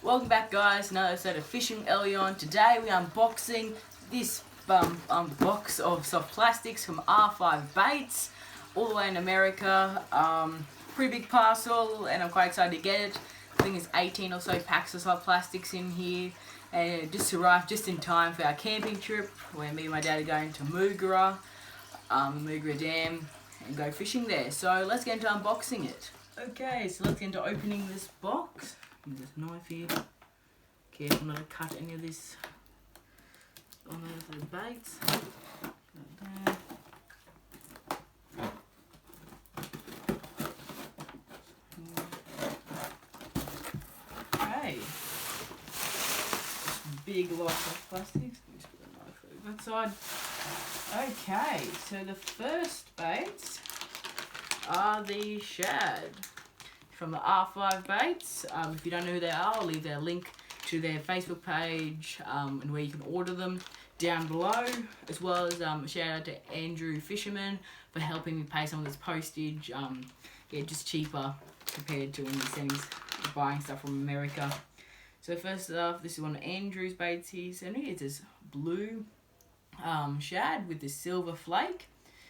Welcome back, guys. Another episode of Fishing Elyon. Today we are unboxing this box of soft plastics from R5 Baits, all the way in America. Pretty big parcel, and I'm quite excited to get it. I think there's 18 or so packs of soft plastics in here, and it just arrived just in time for our camping trip, where me and my dad are going to Moogara Dam, and go fishing there. So let's get into unboxing it. Okay, so let's get into opening this box. There's a knife here. Careful not to cut any of this on the baits. Okay. Big lot of plastics. Just put the knife over that side. Okay, so the first baits are the shad from the R5 Baits. If you don't know who they are, I'll leave their link to their Facebook page and where you can order them down below, as well as a shout out to Andrew Fisherman for helping me pay some of this postage. Yeah, just cheaper compared to when you're buying stuff from America. So first off, this is one of Andrew's baits he sent me. It's this blue shad with this silver flake.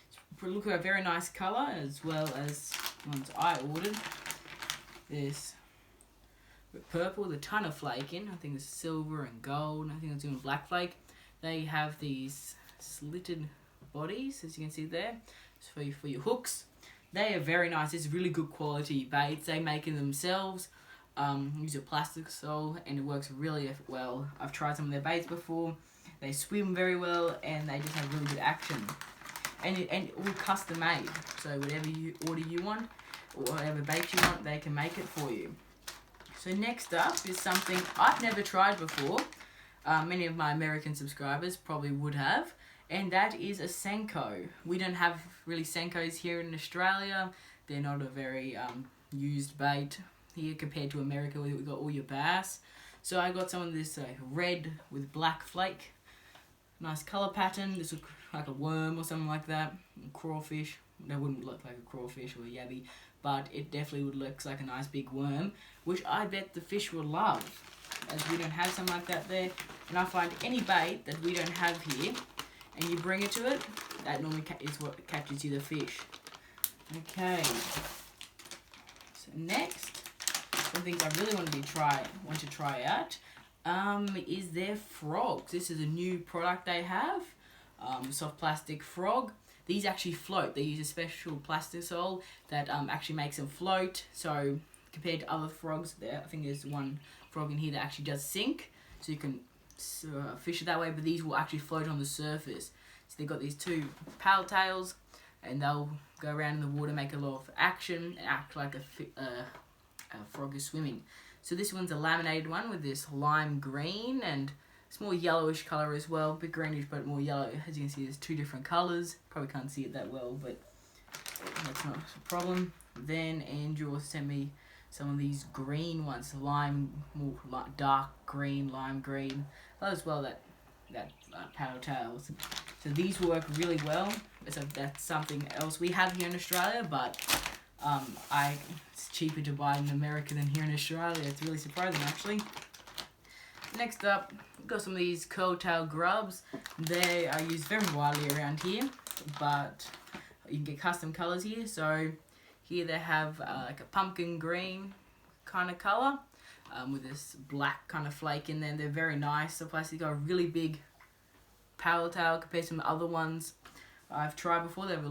It's look like a very nice colour, as well as ones I ordered. This purple with a ton of flake in. I think it's silver and gold. I think it's doing black flake. They have these slitted bodies, as you can see there. It's for your hooks. They are very nice. It's really good quality baits. They make it themselves. Use a plastic sole, and it works really well. I've tried some of their baits before. They swim very well, and they just have really good action. And all custom made. So whatever order you want, or whatever bait you want, they can make it for you. So next up is something I've never tried before. Many of my American subscribers probably would have, and that is a Senko. We don't have really Senkos here in Australia. They're not a very used bait here compared to America, where we've got all your bass. So I got some of this red with black flake. Nice colour pattern. This looks like a worm or something like that. Crawfish. That wouldn't look like a crawfish or a yabby, but it definitely would look like a nice big worm, which I bet the fish will love, as we don't have something like that there. And I find any bait that we don't have here, and you bring it to it, that normally is what catches you the fish. Okay. So next, some things I really want to try out is their frogs. This is a new product they have. Soft plastic frog. These actually float. They use a special plastic sole that actually makes them float. So compared to other frogs, I think there's one frog in here that actually does sink. So you can fish it that way, but these will actually float on the surface. So they've got these two paddle tails, and they'll go around in the water, make a lot of action, and act like a frog is swimming. So this one's a laminated one with this lime green, and it's more yellowish colour as well, a bit greenish but more yellow. As you can see, there's two different colours. Probably can't see it that well, but that's not a problem. Then Andrew sent me some of these green ones, more dark green, lime green, as well that paddle tails. So these work really well. So that's something else we have here in Australia, but it's cheaper to buy in America than here in Australia. It's really surprising, actually. Next up, we've got some of these curl-tail grubs. They are used very widely around here, but you can get custom colours here. So here they have like a pumpkin green kind of colour with this black kind of flake in there. They're very nice. The plastic got a really big paddle tail compared to some other ones I've tried before. They have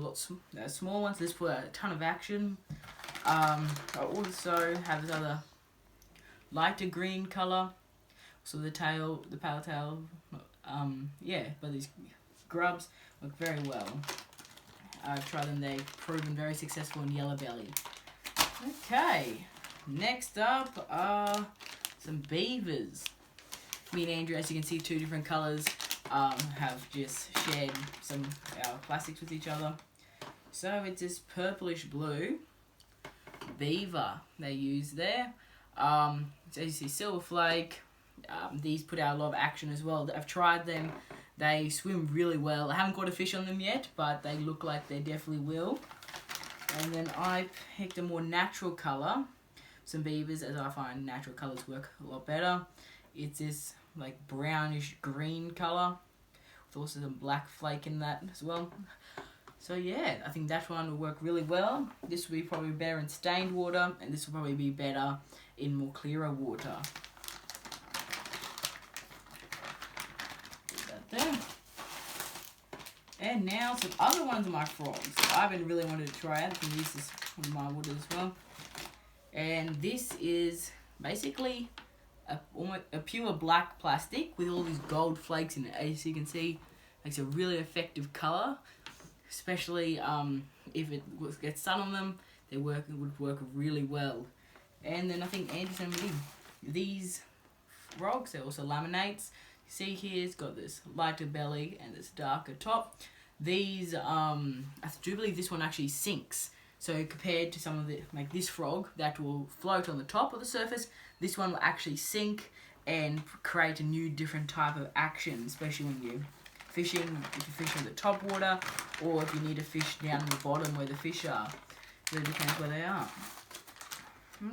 they're small ones. This put a ton of action. I also have this other lighter green colour. So the paddle tail, but these grubs work very well. I've tried them, they've proven very successful in yellow belly. Okay, next up are some beavers. Me and Andrew, as you can see, two different colours, have just shared some of our plastics with each other. So it's this purplish blue beaver they use there. So you see silver flake. These put out a lot of action as well. I've tried them. They swim really well. I haven't caught a fish on them yet, but they look like they definitely will. And then I picked a more natural colour. some beavers, as I find natural colours work a lot better. It's this like brownish green colour with also some black flake in that as well. So yeah, I think that one will work really well. This will be probably better in stained water, and this will probably be better in more clearer water. Put that there. And now some other ones of my frogs. I've been really wanted to try out. I can use this in my water as well. And this is basically a pure black plastic with all these gold flakes in it. As you can see, makes a really effective colour, especially if it gets sun on them. It would work really well. And then I think these frogs, they're also laminates. You see here, it's got this lighter belly and this darker top. These, I do believe this one actually sinks. So compared to some of the, like this frog that will float on the top of the surface, this one will actually sink and create a new different type of action, especially when you're fishing, if you're fishing in the top water, or if you need to fish down in the bottom where the fish are. It really depends where they are.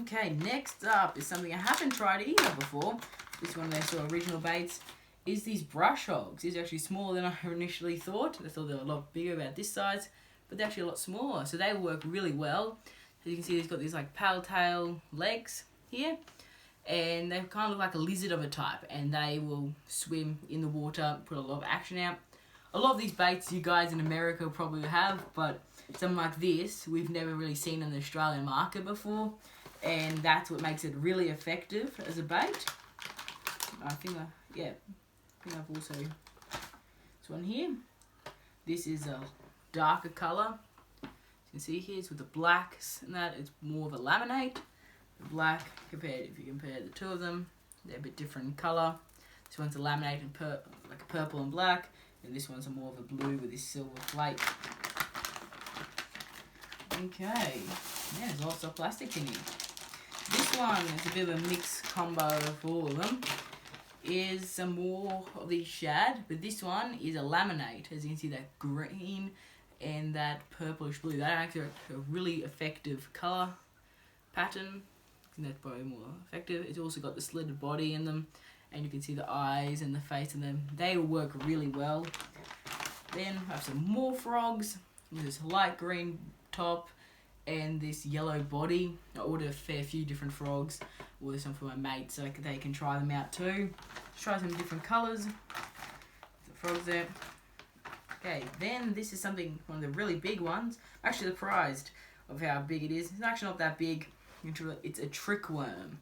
Okay, next up is something I haven't tried either before. This one of their sort of original baits is these brush hogs. These are actually smaller than I initially thought. I thought they were a lot bigger, about this size, but they're actually a lot smaller. So they work really well. As you can see, they've got these like pale tail legs here, and they kind of look like a lizard of a type, and they will swim in the water, put a lot of action out. A lot of these baits you guys in America probably have, but something like this we've never really seen in the Australian market before, and that's what makes it really effective as a bait. I think I've also this one here. This is a darker colour. You can see here it's with the blacks and that. It's more of a laminate. The black, if you compare the two of them, they're a bit different in colour. This one's a laminate and like a purple and black, and this one's a more of a blue with this silver flake. Okay, yeah, there's lots of plastic in here. This one is a bit of a mixed combo of all of them. Is some more of the shad, but this one is a laminate. As you can see, that green and that purplish blue. That makes a really effective colour pattern. I think that's probably more effective. It's also got the slitted body in them, and you can see the eyes and the face in them. They will work really well. Then I have some more frogs with this light green top and this yellow body. I ordered a fair few different frogs. Ordered some for my mates so they can try them out too. Let's try some different colours. The frogs there. Okay, then this is one of the really big ones. I'm actually surprised of how big it is. It's actually not that big. It's a trick worm.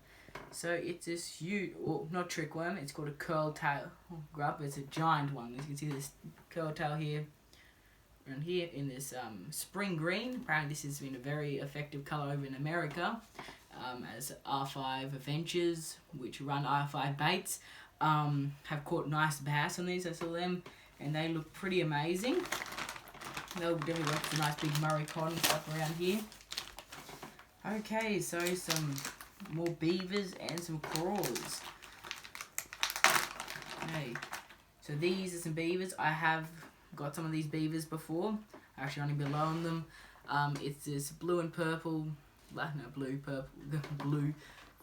So it's this huge, or not trick worm, it's called a curl tail grub. It's a giant one. As you can see this curl tail here, around here in this spring green. Apparently this has been a very effective colour over in America, as R5 Adventures, which run R5 baits, have caught nice bass on these. I saw them, and they look pretty amazing. They'll definitely work with a nice big Murray cod and stuff around here. Okay, so some more beavers and some crawls. Okay, so these are some beavers. I have got some of these beavers before. Actually only below on them. It's this blue and purple, blue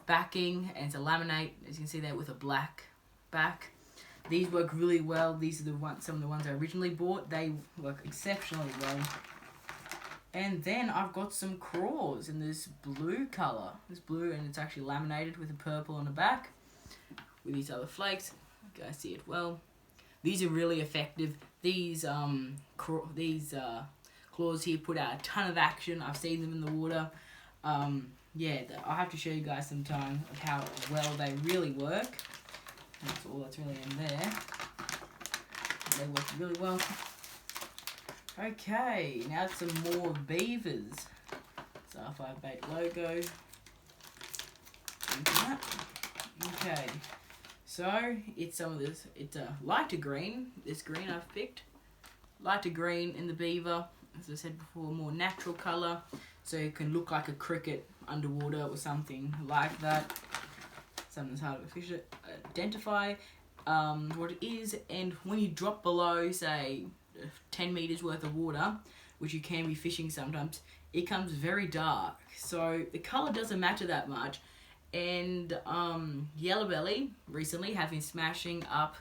backing, and it's a laminate, as you can see there, with a black back. These work really well. These are some of the ones I originally bought. They work exceptionally well. And then I've got some crawls in this blue colour. This blue, and it's actually laminated with a purple on the back with these other flakes. You guys see it well. These are really effective. These claws here put out a ton of action. I've seen them in the water. Yeah, I'll have to show you guys some time of how well they really work. That's all that's really in there. They work really well. Okay, now some more beavers. It's R5 bait logo. Okay, so it's some of this. It's a lighter green. This green I've picked. Lighter green in the beaver. As I said before, more natural colour. So it can look like a cricket underwater or something like that. Something's hard to identify what it is. And when you drop below, say, 10 meters worth of water, which you can be fishing sometimes, it comes very dark. So the colour doesn't matter that much. And Yellow Belly recently have been smashing up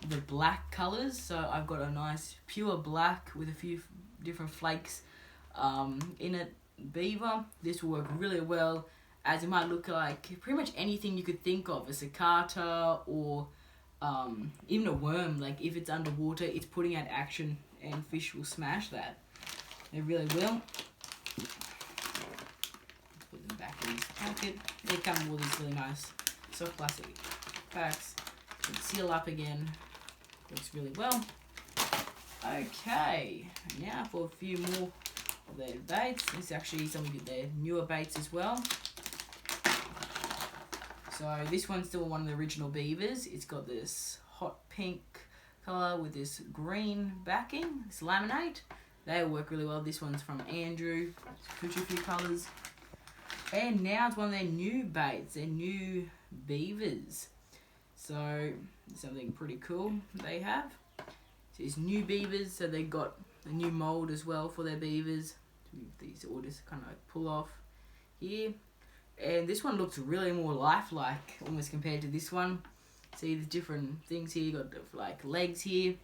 the black colours. So I've got a nice pure black with a few different flakes in it. Beaver, this will work really well, as it might look like pretty much anything you could think of, a cicada or even a worm. Like if it's underwater, it's putting out action and fish will smash that. They really will. Put them back in this packet. They come with all these really nice soft plastic packs. Seal up again. Works really well. Okay, now for a few more of their baits. This is actually some of their newer baits as well. So this one's still one of the original beavers. It's got this hot pink colour with this green backing, this laminate. They work really well. This one's from Andrew. Switch a few colours. And now it's one of their new baits, their new beavers. So something pretty cool they have. So it's new beavers, so they got a new mould as well for their beavers. These orders kind of like pull off here. And this one looks really more lifelike almost compared to this one. See the different things here. You got like legs here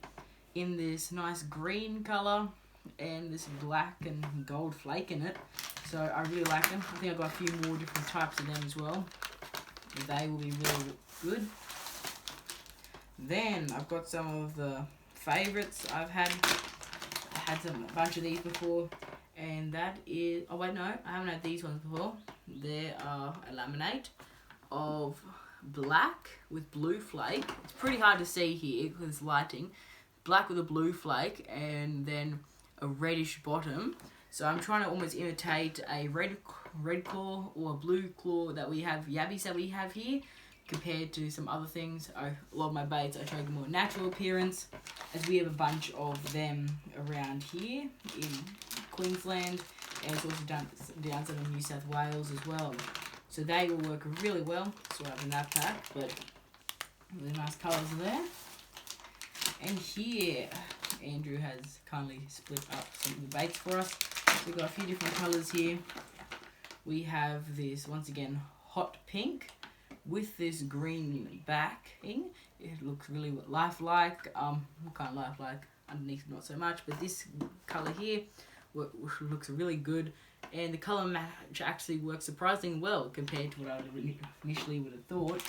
in this nice green colour and this black and gold flake in it. So I really like them. I think I've got a few more different types of them as well. They will be really good. Then I've got some of the favourites I've had. I had a bunch of these before, and that is, oh wait, no, I haven't had these ones before. They are a laminate of black with blue flake. It's pretty hard to see here because it's lighting. Black with a blue flake and then a reddish bottom. So I'm trying to almost imitate a red claw or a blue claw that we have, yabbies that we have here, compared to some other things. A lot of my baits, I show them more natural appearance, as we have a bunch of them around here in Queensland, and it's also down south of New South Wales as well. So they will work really well. So I have in that pack, but really nice colours there. And here, Andrew has kindly split up some of the baits for us. So we've got a few different colours here. We have this, once again, hot pink with this green backing. It looks really lifelike. Kind of lifelike underneath, not so much, but this colour here looks really good. And the colour match actually works surprisingly well compared to what I initially would have thought.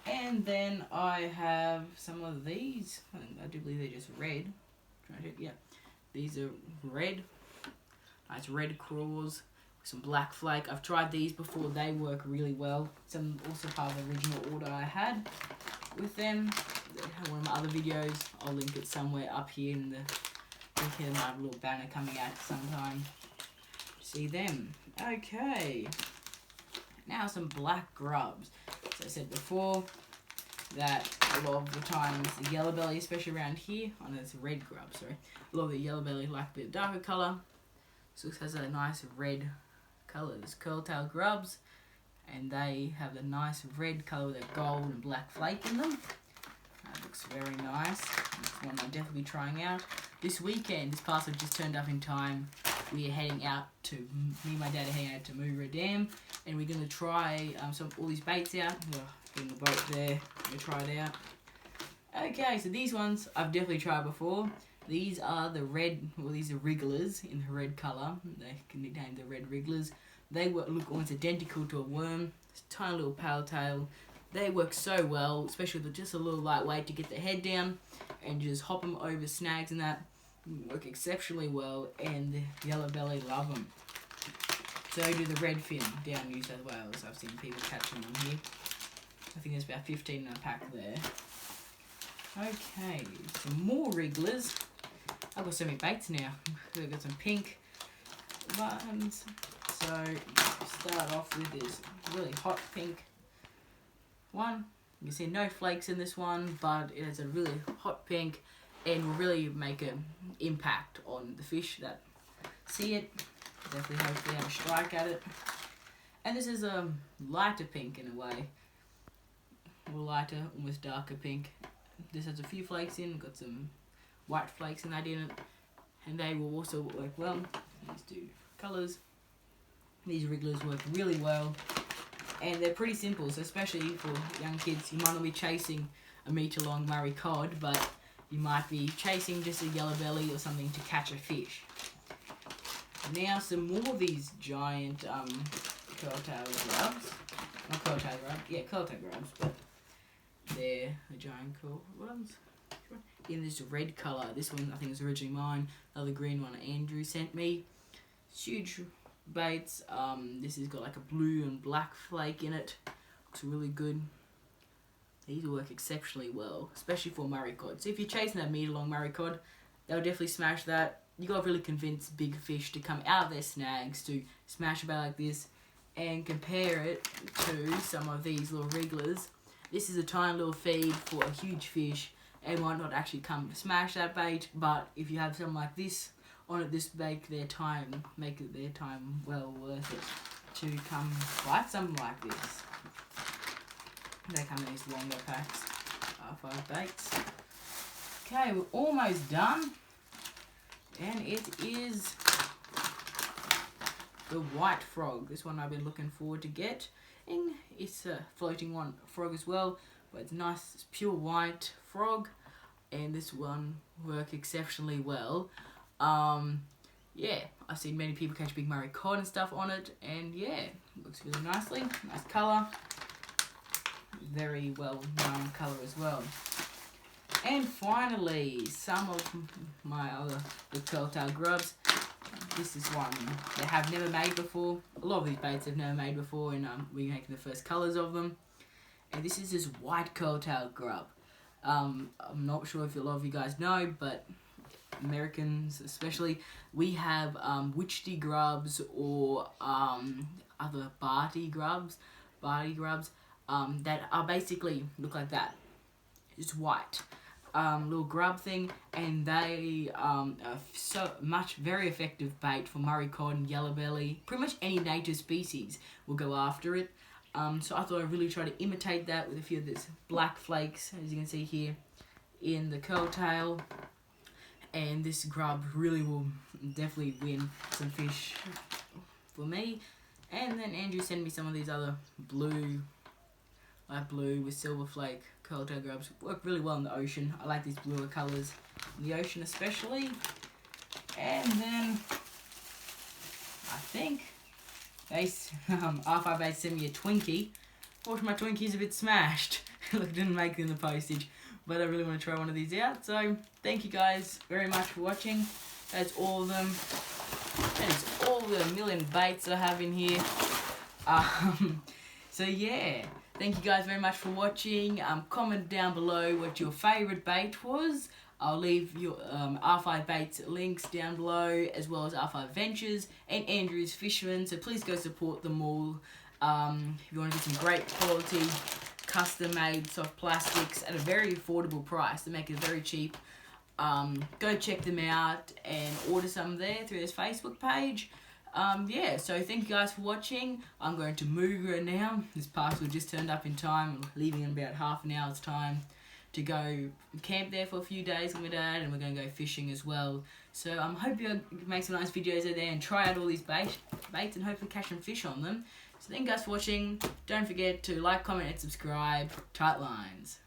And then I have some of these. I do believe they're just red. Yeah, these are red. Nice red crawls with some black flake. I've tried these before. They work really well. Some also part of the original order I had with them. One of my other videos. I'll link it somewhere up here in the. I think there might have a little banner coming out sometime. See them. Okay. Now some black grubs. As I said before, that a lot of the times the yellow belly, especially around here, oh no, it's a red grub, sorry. A lot of the yellow belly like a bit darker colour. So this has a nice red colour. There's curl-tail grubs, and they have a nice red colour with a gold and black flake in them. That looks very nice. That's one I'll definitely be trying out. This weekend, this parcel just turned up in time. We are heading out to, me and my dad are heading out to Moora Dam, and we're going to try all these baits out. Getting the boat there, we'll try it out. Okay, so these ones I've definitely tried before. These are the red, well these are wrigglers in the red colour. They can nickname the red wrigglers. They look almost identical to a worm. It's a tiny little pale tail. They work so well, especially with just a little lightweight to get the head down and just hop them over snags and that. Work exceptionally well, and the yellow belly love them. So do the red fin down New South Wales. I've seen people catching them here. I think there's about 15 in a pack there. Okay, some more wrigglers. I've got so many baits now. I've got some pink buttons. So start off with this really hot pink one. You can see no flakes in this one, but it has a really hot pink and will really make an impact on the fish that see it. Definitely hopefully have a strike at it. And this is a lighter pink in a way. Or lighter, almost darker pink. This has a few flakes in, got some white flakes in that in it. And they will also work well. Let's do colours. These wrigglers work really well, and they're pretty simple, so especially for young kids. You might not be chasing a metre long Murray cod, but you might be chasing just a yellow belly or something to catch a fish. Now some more of these giant curltail grubs. Not curltail grubs, yeah, curltail grubs, but they're the giant curl ones. In this red colour. This one I think was originally mine. The other green one Andrew sent me. It's huge baits. This has got like a blue and black flake in it. Looks really good. These work exceptionally well, especially for Murray cod. So if you're chasing that metre long Murray cod, they'll definitely smash that. You got to really convince big fish to come out of their snags to smash a bait like this, and compare it to some of these little wrigglers. This is a tiny little feed for a huge fish, and might not actually come to smash that bait, but if you have something like this on it, this make their time well worth it to come bite something like this. They come in these longer packs, 5 baits. Okay, we're almost done, and it is the white frog. This one I've been looking forward to getting. It's a floating one frog as well, but it's nice, it's pure white frog, and this one worked exceptionally well. Yeah, I've seen many people catch big Murray cod and stuff on it, and yeah, looks really nicely. Nice colour, very well known colour as well. And finally, some of my other curltail grubs. This is one they have never made before. A lot of these baits have never made before, and we're making the first colours of them. And this is this white curltail grub. I'm not sure if a lot of you guys know, but Americans especially, we have witchetty grubs or other Barty grubs that are basically look like that. It's white. Little grub thing, and they are so much very effective bait for Murray cod and yellow belly. Pretty much any native species will go after it. So I thought I'd really try to imitate that with a few of these black flakes, as you can see here in the curltail. And this grub really will definitely win some fish for me. And then Andrew sent me some of these other light blue with silver flake curltail grubs. Work really well in the ocean. I like these bluer colours in the ocean especially. And then I think R5 sent me a Twinkie. Unfortunately, my Twinkie's a bit smashed. Look, didn't make it in the postage, but I really want to try one of these out. So thank you guys very much for watching. That's all of them. That is all the million baits I have in here. So yeah, thank you guys very much for watching. Comment down below what your favourite bait was. I'll leave your R5 Baits links down below, as well as R5 Ventures and Andrew's Fisherman. So please go support them all. If you want to get some great quality, custom-made soft plastics at a very affordable price, they make it very cheap. Go check them out and order some there through this Facebook page. Yeah, so thank you guys for watching. I'm going to Moogra now. This parcel just turned up in time. I'm leaving in about half an hour's time to go camp there for a few days with my dad, and we're going to go fishing as well. So I hope you make some nice videos out there and try out all these baits and hopefully catch some fish on them. So thank you guys for watching. Don't forget to like, comment and subscribe. Tight lines.